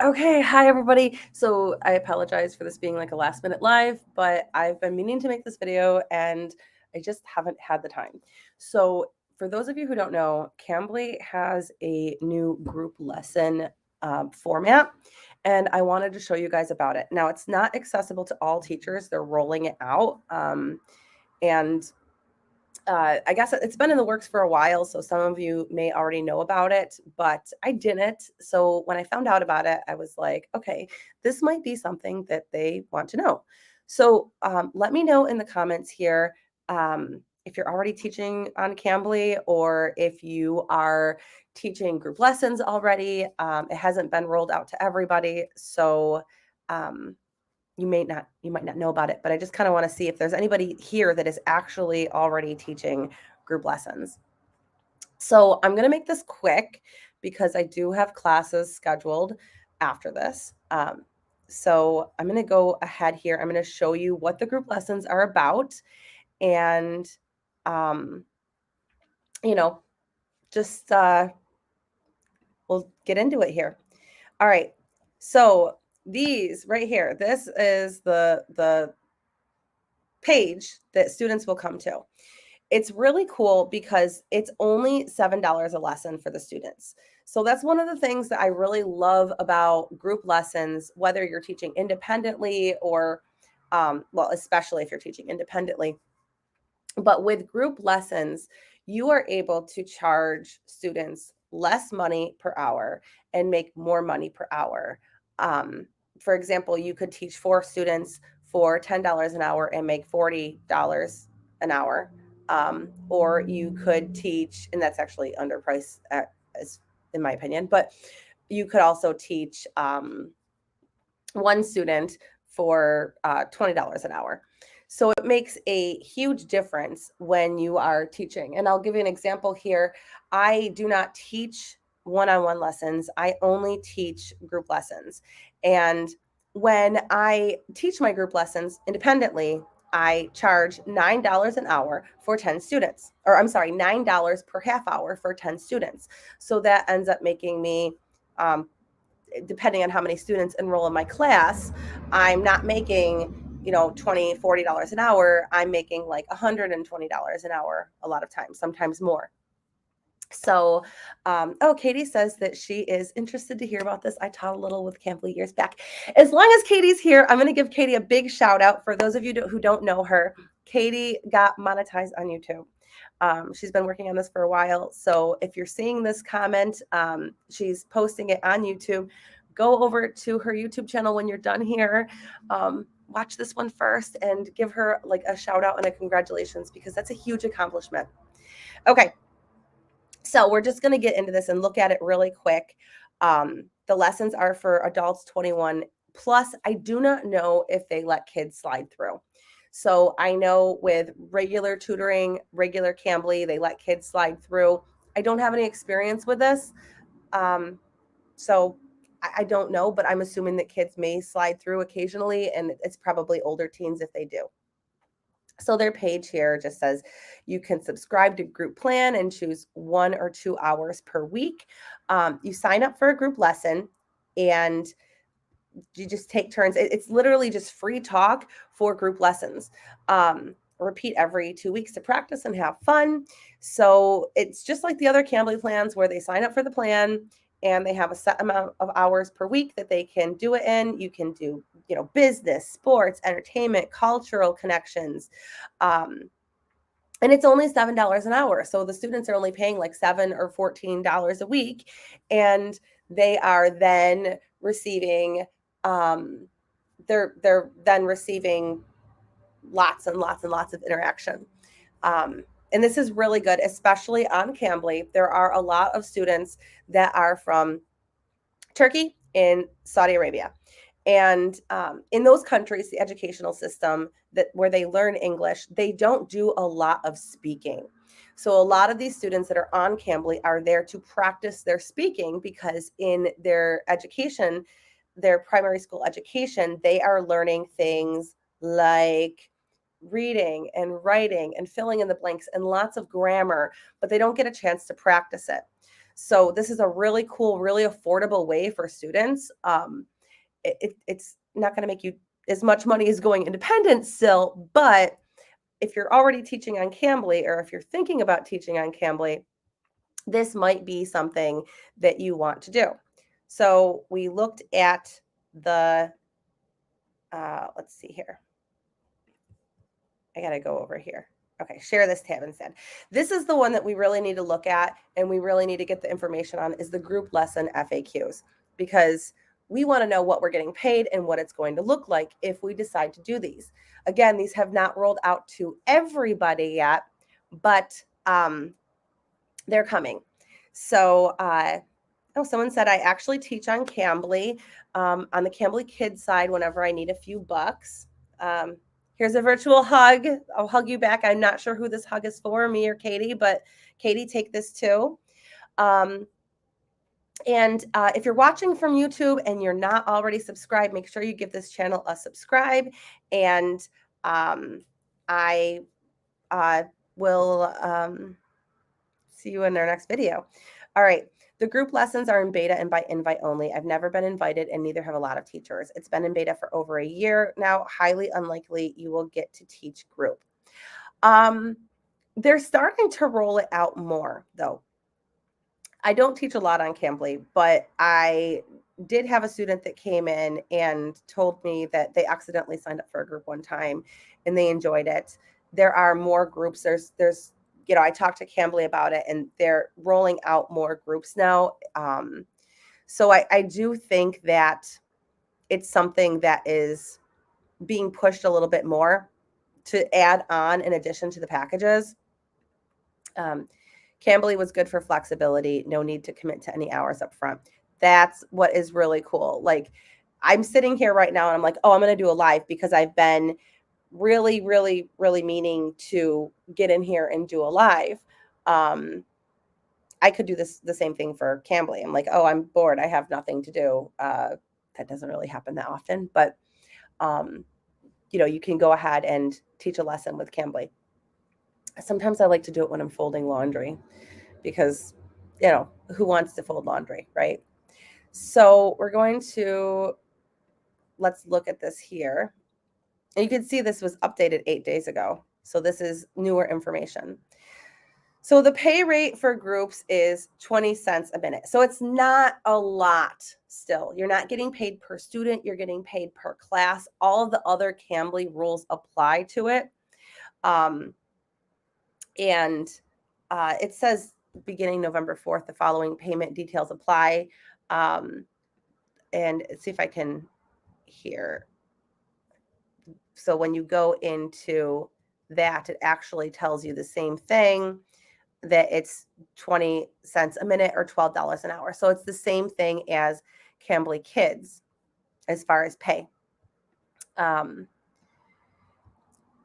Okay, hi everybody. So I apologize for this being like a last minute live, but I've been meaning to make this video and I just haven't had the time. So for those of you who don't know, Cambly has a new group lesson format, and I wanted to show you guys about it. Now it's not accessible to all teachers; they're rolling it out, and I guess it's been in the works for a while, so some of you may already know about it, but I didn't. So when I found out about it, I was like, okay, this might be something that they want to know. So let me know in the comments here if you're already teaching on Cambly or if you are teaching group lessons already. It hasn't been rolled out to everybody, so um, you might not know about it, but I just kind of want to see if there's anybody here that is actually already teaching group lessons. So I'm going to make this quick because I do have classes scheduled after this. So I'm going to go ahead here. I'm going to show you what the group lessons are about, and um, you know, just we'll get into it here. All right. So these right here, this is the page that students will come to. It's really cool because it's only $7 a lesson for the students. So that's one of the things that I really love about group lessons, whether you're teaching independently or, well, especially if you're teaching independently. But with group lessons, you are able to charge students less money per hour and make more money per hour. Um, for example, you could teach 4 students for $10 an hour and make $40 an hour. Or you could teach, and that's actually underpriced, in my opinion, but you could also teach 1 student for $20 an hour. So it makes a huge difference when you are teaching. And I'll give you an example here. I do not teach one on one lessons, I only teach group lessons. And when I teach my group lessons independently, I charge $9 an hour for 10 students, or I'm sorry, $9 per half hour for 10 students. So that ends up making me depending on how many students enroll in my class, I'm not making, $20, $40 an hour. I'm making like $120 an hour a lot of times, sometimes more. So, Katie says that she is interested to hear about this. I taught a little with Cambly years back. As long as Katie's here, I'm going to give Katie a big shout out. For those of you who don't know her, Katie got monetized on YouTube. She's been working on this for a while. So if you're seeing this comment, she's posting it on YouTube. Go over to her YouTube channel when you're done here. Watch this one first and give her like a shout out and a congratulations because that's a huge accomplishment. Okay, so we're just going to get into this and look at it really quick. The lessons are for adults 21 plus. I do not know if they let kids slide through. So I know with regular tutoring, regular Cambly, they let kids slide through. I don't have any experience with this. So I don't know, but I'm assuming that kids may slide through occasionally, and it's probably older teens if they do. So their page here just says you can subscribe to group plan and choose 1 or 2 hours per week. You sign up for a group lesson and you just take turns. It's literally just free talk for group lessons. Repeat every 2 weeks to practice and have fun. So it's just like the other Cambly plans where they sign up for the plan and they have a set amount of hours per week that they can do it in. You can do, business, sports, entertainment, cultural connections. And it's only $7 an hour. So the students are only paying like $7 or $14 a week. And they are then receiving they're then receiving lots and lots and lots of interaction. And this is really good, especially on Cambly. There are a lot of students that are from Turkey and Saudi Arabia. And in those countries, the educational system that where they learn English, they don't do a lot of speaking. So a lot of these students that are on Cambly are there to practice their speaking because in their education, their primary school education, they are learning things like reading and writing and filling in the blanks and lots of grammar, but they don't get a chance to practice it. So this is a really cool, really affordable way for students. It's not going to make you as much money as going independent still, but if you're already teaching on Cambly, or if you're thinking about teaching on Cambly, this might be something that you want to do. So we looked at the, let's see here. I got to go over here. Okay, share this tab instead. This is the one that we really need to look at, and we really need to get the information on, is the group lesson FAQs, because we want to know what we're getting paid and what it's going to look like if we decide to do these. Again, these have not rolled out to everybody yet, but they're coming. So, oh, someone said I actually teach on Cambly, on the Cambly Kids side whenever I need a few bucks. Here's a virtual hug. I'll hug you back. I'm not sure who this hug is for, me or Katie, but Katie, take this too. And if you're watching from YouTube and you're not already subscribed, make sure you give this channel a subscribe. And I will see you in our next video. All right. The group lessons are in beta and by invite only. I've never been invited, and neither have a lot of teachers. It's been in beta for over a year now. Highly unlikely you will get to teach group. They're starting to roll it out more, though. I don't teach a lot on Cambly, but I did have a student that came in and told me that they accidentally signed up for a group one time and they enjoyed it. There are more groups. There's I talked to Cambly about it, and they're rolling out more groups now. So I do think that it's something that is being pushed a little bit more to add on in addition to the packages. Cambly was good for flexibility. No need to commit to any hours up front. That's what is really cool. Like, I'm sitting here right now and I'm like, oh, I'm going to do a live because I've been really, really, really meaning to get in here and do a live. I could do the same thing for Cambly. I'm like, oh, I'm bored. I have nothing to do. That doesn't really happen that often, but you can go ahead and teach a lesson with Cambly. Sometimes I like to do it when I'm folding laundry because, who wants to fold laundry, right? So we're going to, let's look at this here. And you can see this was updated 8 days ago. So this is newer information. So the pay rate for groups is 20 cents a minute. So it's not a lot still. You're not getting paid per student. You're getting paid per class. All of the other Cambly rules apply to it. And it says beginning November 4th, the following payment details apply. And see if I can here. So when you go into that, it actually tells you the same thing, that it's 20 cents a minute or $12 an hour. So it's the same thing as Cambly Kids as far as pay.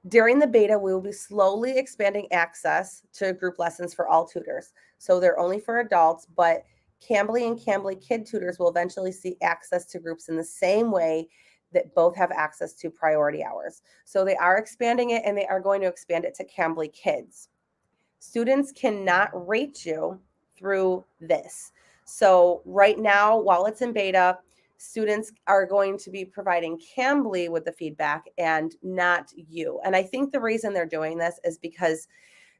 During the beta, we will be slowly expanding access to group lessons for all tutors. So they're only for adults, but Cambly and Cambly Kid tutors will eventually see access to groups in the same way that both have access to priority hours. So they are expanding it, and they are going to expand it to Cambly Kids. Students cannot rate you through this. So right now, while it's in beta, students are going to be providing Cambly with the feedback and not you. And I think the reason they're doing this is because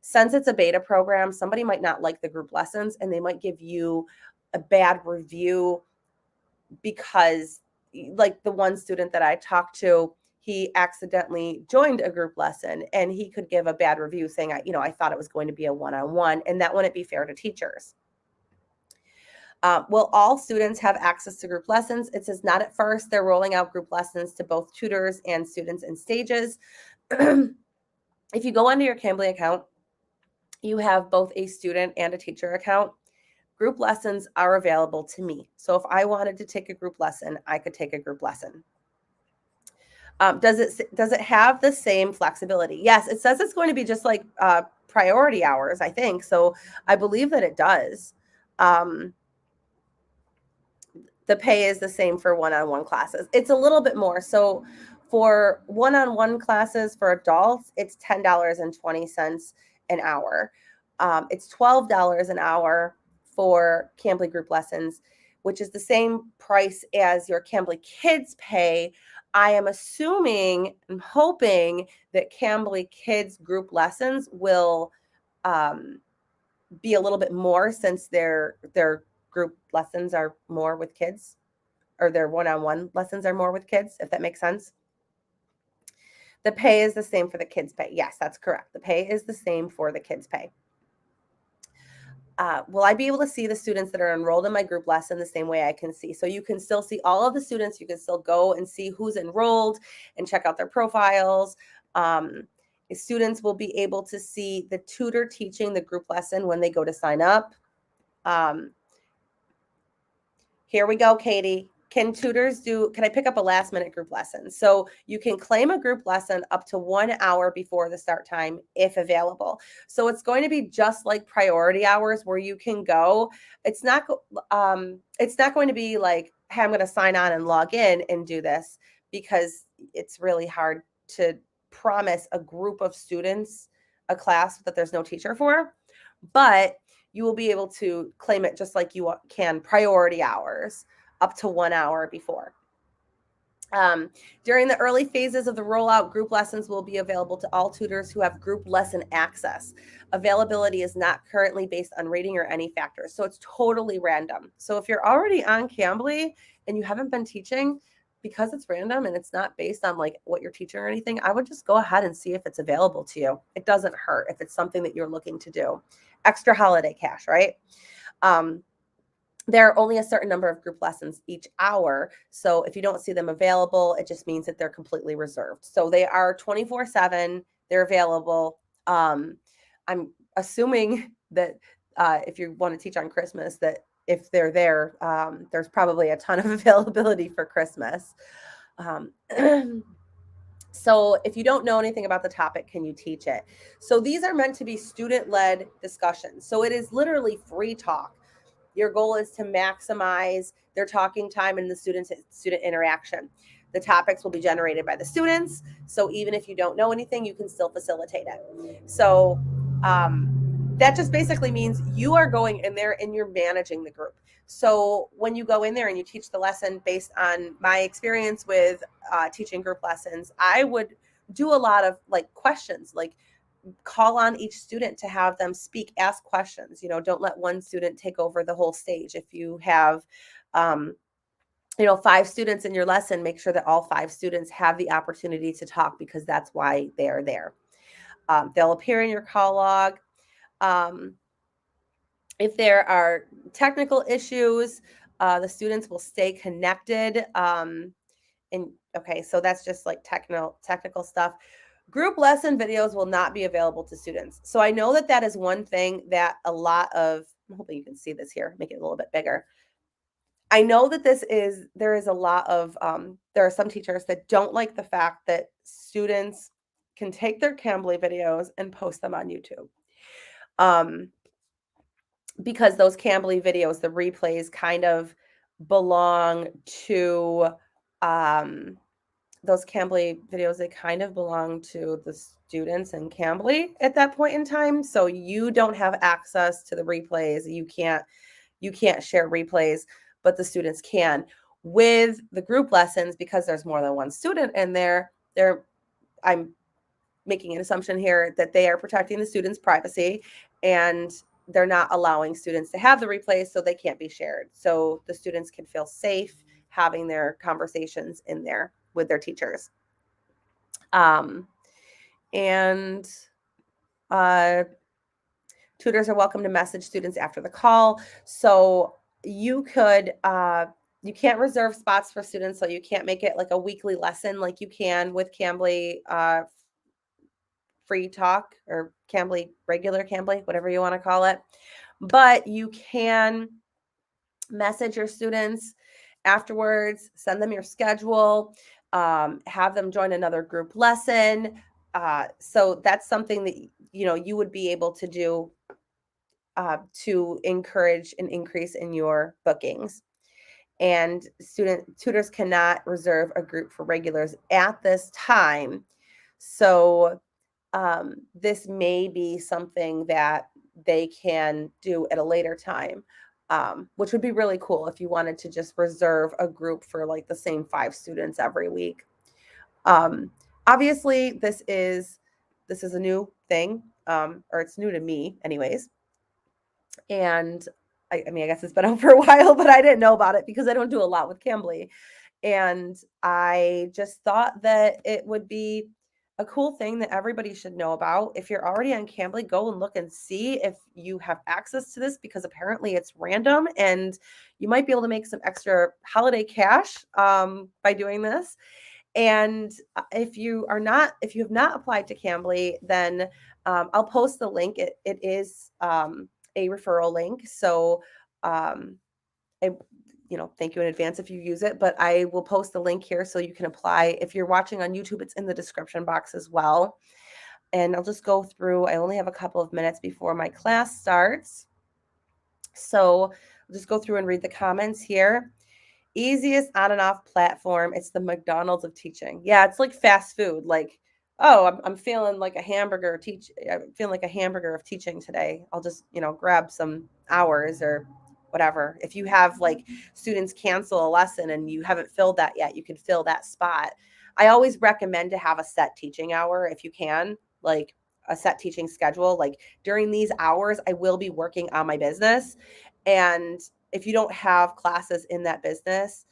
since it's a beta program, somebody might not like the group lessons and they might give you a bad review because, like the one student that I talked to, he accidentally joined a group lesson and he could give a bad review saying, I thought it was going to be a one-on-one, and that wouldn't be fair to teachers. Will all students have access to group lessons? It says not at first. They're rolling out group lessons to both tutors and students in stages. If you go onto your Cambly account, you have both a student and a teacher account. Group lessons are available to me. So if I wanted to take a group lesson, I could take a group lesson. Does it have the same flexibility? Yes, it says it's going to be just like priority hours, I think. So I believe that it does. The pay is the same for one-on-one classes. It's a little bit more. So for one-on-one classes for adults, it's $10.20 an hour. It's $12 an hour for Cambly group lessons, which is the same price as your Cambly Kids pay. I am assuming and hoping that Cambly Kids group lessons will be a little bit more, since their group lessons are more with kids, or their one-on-one lessons are more with kids, if that makes sense. The pay is the same for the kids pay. Yes, that's correct. The pay is the same for the kids pay. Will I be able to see the students that are enrolled in my group lesson the same way I can see? So you can still see all of the students. You can still go and see who's enrolled and check out their profiles. Students will be able to see the tutor teaching the group lesson when they go to sign up. Here we go, Katie. Can I pick up a last minute group lesson? So you can claim a group lesson up to 1 hour before the start time if available. So it's going to be just like priority hours, where you can go. It's not going to be like, hey, I'm going to sign on and log in and do this, because it's really hard to promise a group of students a class that there's no teacher for. But you will be able to claim it just like you can priority hours, up to 1 hour before. During the early phases of the rollout, group lessons will be available to all tutors who have group lesson access. Availability is not currently based on rating or any factors, so it's totally random. So if you're already on Cambly and you haven't been teaching, because it's random and it's not based on like what you're teaching or anything, I would just go ahead and see if it's available to you. It doesn't hurt if it's something that you're looking to do. Extra holiday cash, right? There are only a certain number of group lessons each hour. So if you don't see them available, it just means that they're completely reserved. So they are 24/7. They're available. I'm assuming that if you want to teach on Christmas, that if they're there, there's probably a ton of availability for Christmas. So if you don't know anything about the topic, can you teach it? So these are meant to be student-led discussions. So it is literally free talk. Your goal is to maximize their talking time and the student interaction. The topics will be generated by the students. So even if you don't know anything, you can still facilitate it. So that just basically means you are going in there and you're managing the group. So when you go in there and you teach the lesson, based on my experience with teaching group lessons, I would do a lot of like questions, like call on each student to have them speak, ask questions. Don't let one student take over the whole stage. If you have 5 students in your lesson, make sure that all 5 students have the opportunity to talk, because that's why they are there. They'll appear in your call log. If there are technical issues, the students will stay connected. So that's just like technical stuff. Group lesson videos will not be available to students. So I know that is one thing that I'm hoping you can see this here, make it a little bit bigger. I know that there is a lot of, there are some teachers that don't like the fact that students can take their Cambly videos and post them on YouTube. Because those Cambly videos, the replays kind of belong to, those Cambly videos, they kind of belong to the students in Cambly at that point in time. So you don't have access to the replays. You can't share replays, but the students can. With the group lessons, because there's more than one student in there, I'm making an assumption here that they are protecting the students' privacy, and they're not allowing students to have the replays, so they can't be shared. So the students can feel safe having their conversations in there with their teachers. Tutors are welcome to message students after the call. So you can't reserve spots for students, so you can't make it like a weekly lesson like you can with Cambly free talk, or regular Cambly, whatever you want to call it. But you can message your students afterwards, send them your schedule, have them join another group lesson. So that's something that you would be able to do to encourage an increase in your bookings. And tutors cannot reserve a group for regulars at this time. So this may be something that they can do at a later time. which would be really cool if you wanted to just reserve a group for like the same 5 students every week. Um, Obviously, this is a new thing, or it's new to me, anyways. And I mean, I guess it's been out for a while, but I didn't know about it because I don't do a lot with Cambly. And I just thought that it would be a cool thing that everybody should know about. If you're already on Cambly, go and look and see if you have access to this, because apparently it's random and you might be able to make some extra holiday cash by doing this. And if you have not applied to Cambly, then I'll post the link. It is a referral link. So um, I, thank you in advance if you use it, but I will post the link here so you can apply. If you're watching on YouTube, it's in the description box as well. And I'll just go through. I only have a couple of minutes before my class starts. So I'll just go through and read the comments here. Easiest on and off platform. It's the McDonald's of teaching. Yeah, it's like fast food. Like, oh, I'm feeling like a hamburger I'm feeling like a hamburger of teaching today. I'll just, grab some hours or whatever. If you have like students cancel a lesson and you haven't filled that yet, you can fill that spot. I always recommend to have a set teaching hour if you can, like a set teaching schedule. Like during these hours, I will be working on my business. And if you don't have classes in that business,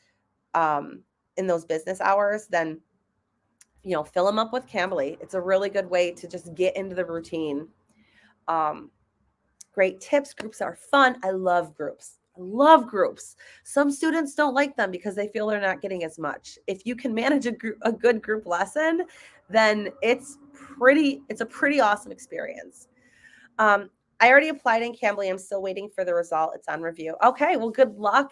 in those business hours, then, fill them up with Cambly. It's a really good way to just get into the routine. Great tips. Groups are fun. I love groups. I love groups. Some students don't like them because they feel they're not getting as much. If you can manage a good group lesson, then it's a pretty awesome experience. I already applied in Cambly. I'm still waiting for the result. It's on review. Okay, well, good luck.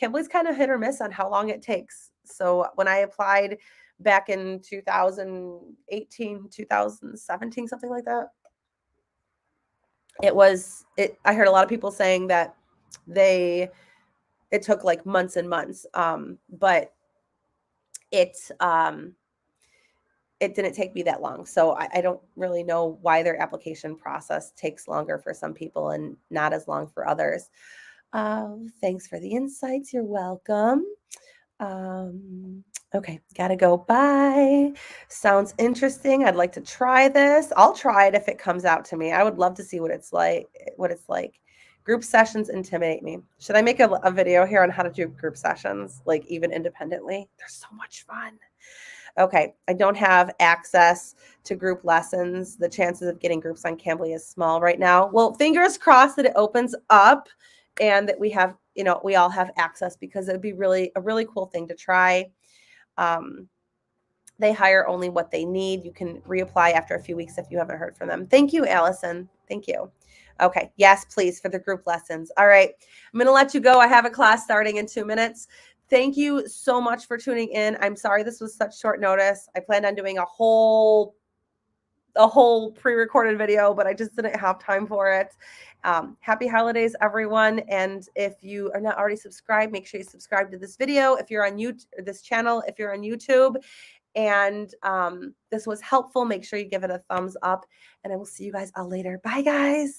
Cambly's kind of hit or miss on how long it takes. So when I applied back in 2018, 2017, something like that, I heard a lot of people saying that it took like months and months. But it didn't take me that long. So I don't really know why their application process takes longer for some people and not as long for others. Thanks for the insights. You're welcome. Okay, gotta go. Bye. Sounds interesting. I'd like to try this. I'll try it if it comes out to me. I would love to see what it's like. Group sessions intimidate me. Should I make a video here on how to do group sessions, like even independently? They're so much fun. Okay, I don't have access to group lessons. The chances of getting groups on Cambly is small right now. Well, fingers crossed that it opens up and that we all have access, because it would be a really cool thing to try. They hire only what they need. You can reapply after a few weeks if you haven't heard from them. Thank you, Allison. Thank you. Okay. Yes, please, for the group lessons. All right. I'm going to let you go. I have a class starting in 2 minutes. Thank you so much for tuning in. I'm sorry this was such short notice. I planned on doing a whole pre-recorded video, but I just didn't have time for it. Happy holidays, everyone. And if you are not already subscribed, make sure you subscribe to this video. If you're on YouTube, this channel, if you're on YouTube, and this was helpful, make sure you give it a thumbs up, and I will see you guys all later. Bye, guys.